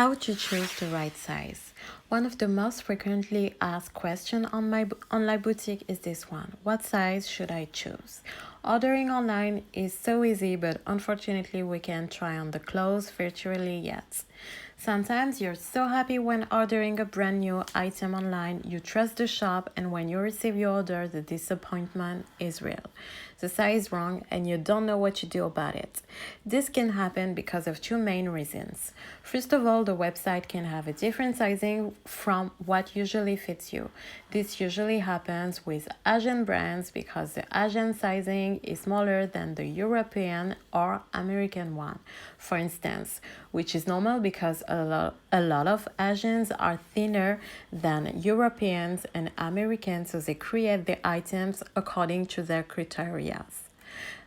How to choose the right size. One of the most frequently asked questions on my online boutique is this one: what size should I choose? Ordering online is so easy, but unfortunately, we can't try on the clothes virtually yet. Sometimes you're so happy when ordering a brand new item online, you trust the shop, and when you receive your order, the disappointment is real. The size is wrong, and you don't know what to do about it. This can happen because of two main reasons. First of all, the website can have a different sizing from what usually fits you. This usually happens with Asian brands because the Asian sizing is smaller than the European or American one, for instance, which is normal because a lot of Asians are thinner than Europeans and Americans, so they create the items according to their criteria.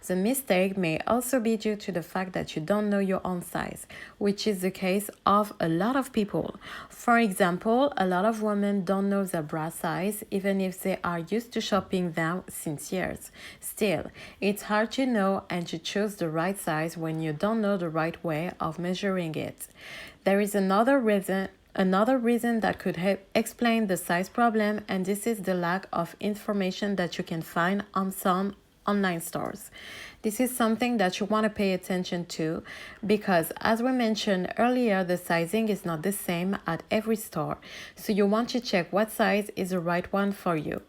The mistake may also be due to the fact that you don't know your own size, which is the case of a lot of people. For example, a lot of women don't know their bra size even if they are used to shopping them since years. Still, it's hard to know and to choose the right size when you don't know the right way of measuring it. There is another reason that could help explain the size problem, and this is the lack of information that you can find on some online stores. This is something that you want to pay attention to because, as we mentioned earlier, the sizing is not the same at every store. So you want to check what size is the right one for you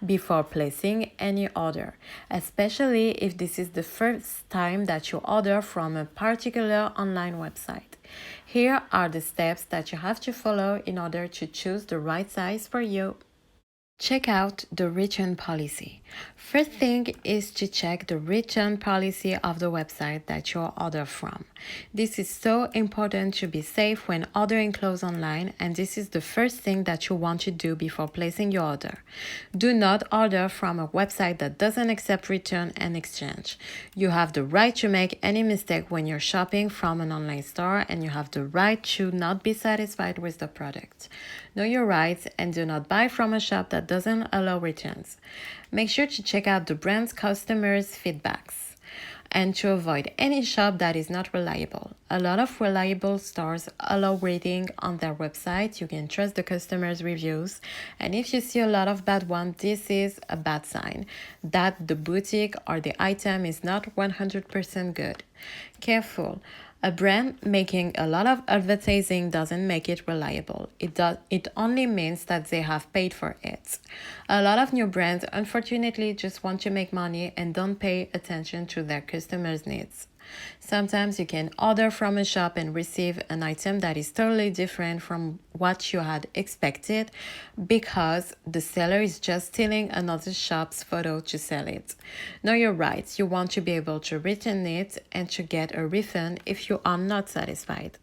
before placing any order, especially if this is the first time that you order from a particular online website. Here are the steps that you have to follow in order to choose the right size for you. Check out the return policy. First thing is to check the return policy of the website that you order from. This is so important to be safe when ordering clothes online, and this is the first thing that you want to do before placing your order. Do not order from a website that doesn't accept return and exchange. You have the right to make any mistake when you're shopping from an online store, and you have the right to not be satisfied with the product. Know your rights and do not buy from a shop that doesn't allow returns. Make sure to check out the brand's customers' feedbacks and to avoid any shop that is not reliable. A lot of reliable stores allow rating on their website. You can trust the customers' reviews, and if you see a lot of bad ones, this is a bad sign that the boutique or the item is not 100% good. Careful. A brand making a lot of advertising doesn't make it reliable. It only means that they have paid for it. A lot of new brands unfortunately just want to make money and don't pay attention to their customers' needs. Sometimes you can order from a shop and receive an item that is totally different from what you had expected because the seller is just stealing another shop's photo to sell it. Know your rights. You want to be able to return it and to get a refund if you are not satisfied.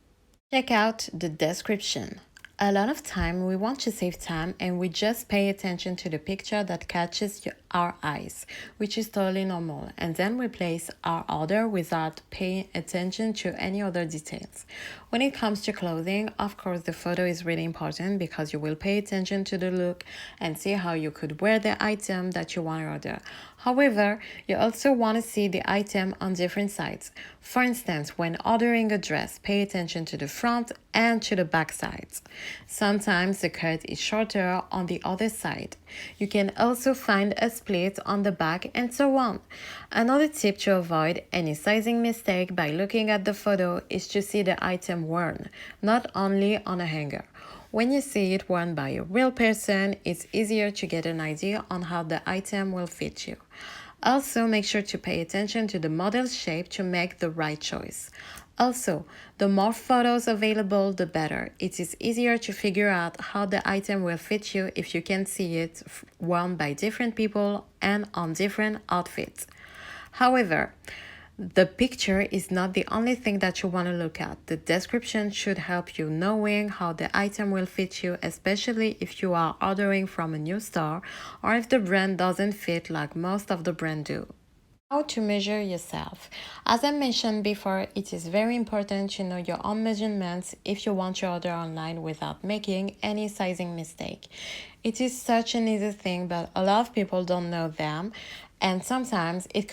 Check out the description. A lot of time we want to save time and we just pay attention to the picture that catches our eyes, which is totally normal, and then we place our order without paying attention to any other details. When it comes to clothing, of course the photo is really important because you will pay attention to the look and see how you could wear the item that you want to order. However, you also want to see the item on different sides. For instance, when ordering a dress, pay attention to the front and to the back sides. Sometimes the cut is shorter on the other side. You can also find a split on the back and so on. Another tip to avoid any sizing mistake by looking at the photo is to see the item worn, not only on a hanger. When you see it worn by a real person, it's easier to get an idea on how the item will fit you. Also, make sure to pay attention to the model's shape to make the right choice. Also, the more photos available, the better. It is easier to figure out how the item will fit you if you can see it worn by different people and on different outfits. However, the picture is not the only thing that you want to look at. The description should help you knowing how the item will fit you, especially if you are ordering from a new store or if the brand doesn't fit like most of the brands do. How to measure yourself. As I mentioned before, it is very important to know your own measurements if you want to order online without making any sizing mistake. It is such an easy thing, but a lot of people don't know them and sometimes it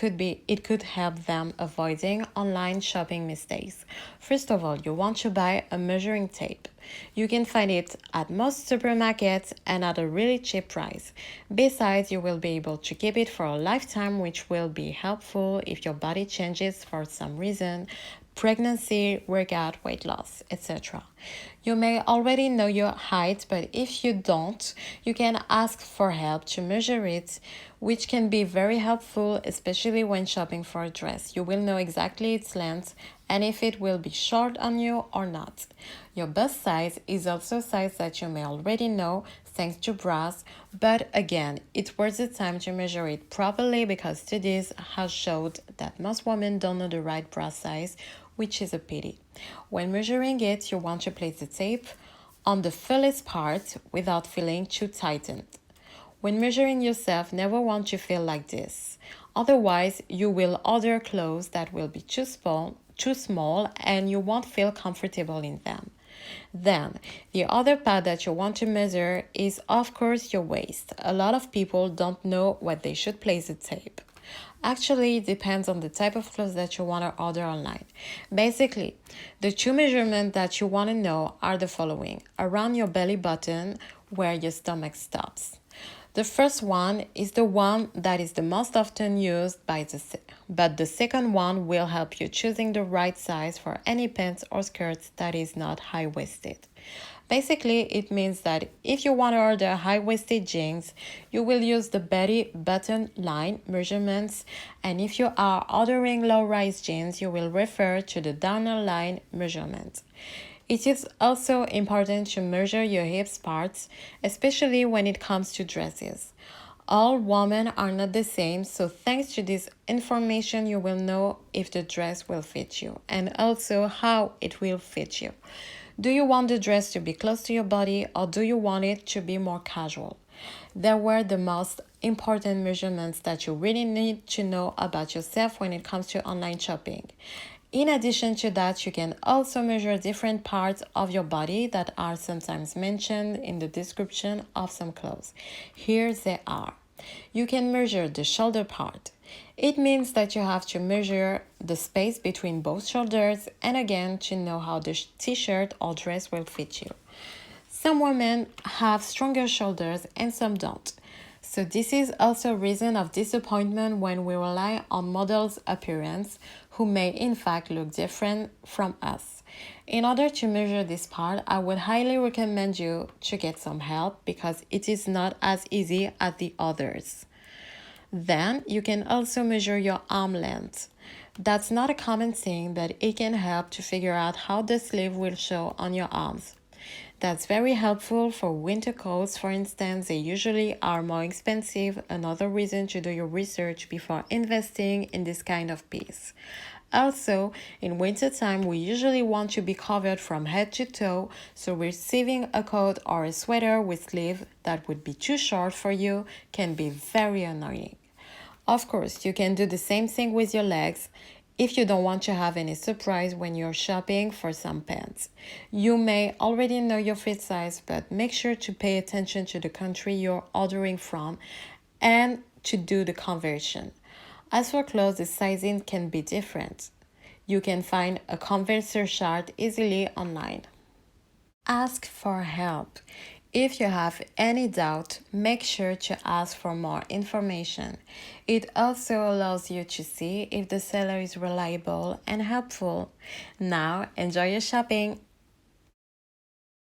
could help them avoiding online shopping mistakes. First of all, you want to buy a measuring tape. You can find it at most supermarkets and at a really cheap price. Besides, you will be able to keep it for a lifetime, which will be helpful if your body changes for some reason, pregnancy, workout, weight loss, etc. You may already know your height, but if you don't, you can ask for help to measure it, which can be very helpful, especially when shopping for a dress. You will know exactly its length and if it will be short on you or not. Your bust size is also a size that you may already know thanks to bras, but again, it's worth the time to measure it properly because studies have showed that most women don't know the right bra size, which is a pity. When measuring it, you want to place the tape on the fullest part without feeling too tightened. When measuring yourself, never want to feel like this. Otherwise, you will order clothes that will be too small and you won't feel comfortable in them. Then, the other part that you want to measure is, of course, your waist. A lot of people don't know what they should place the tape. Actually, it depends on the type of clothes that you want to order online. Basically, the two measurements that you want to know are the following: around your belly button, where your stomach stops. The first one is the one that is the most often used but the second one will help you choosing the right size for any pants or skirts that is not high-waisted. Basically, it means that if you want to order high-waisted jeans, you will use the belly button line measurements, and if you are ordering low-rise jeans, you will refer to the downer line measurement. It is also important to measure your hips parts, especially when it comes to dresses. All women are not the same, so thanks to this information, you will know if the dress will fit you and also how it will fit you. Do you want the dress to be close to your body or do you want it to be more casual? There were the most important measurements that you really need to know about yourself when it comes to online shopping. In addition to that, you can also measure different parts of your body that are sometimes mentioned in the description of some clothes. Here they are. You can measure the shoulder part. It means that you have to measure the space between both shoulders and again to know how the t-shirt or dress will fit you. Some women have stronger shoulders and some don't. So this is also a reason of disappointment when we rely on models' appearance who may in fact look different from us. In order to measure this part, I would highly recommend you to get some help because it is not as easy as the others. Then you can also measure your arm length. That's not a common thing, but it can help to figure out how the sleeve will show on your arms. That's very helpful for winter coats, for instance. They usually are more expensive, another reason to do your research before investing in this kind of piece. Also, in wintertime, we usually want to be covered from head to toe, so receiving a coat or a sweater with sleeve that would be too short for you can be very annoying. Of course, you can do the same thing with your legs if you don't want to have any surprise when you're shopping for some pants. You may already know your fit size, but make sure to pay attention to the country you're ordering from and to do the conversion. As for clothes, the sizing can be different. You can find a converter chart easily online. Ask for help. If you have any doubt, make sure to ask for more information. It also allows you to see if the seller is reliable and helpful. Now, enjoy your shopping!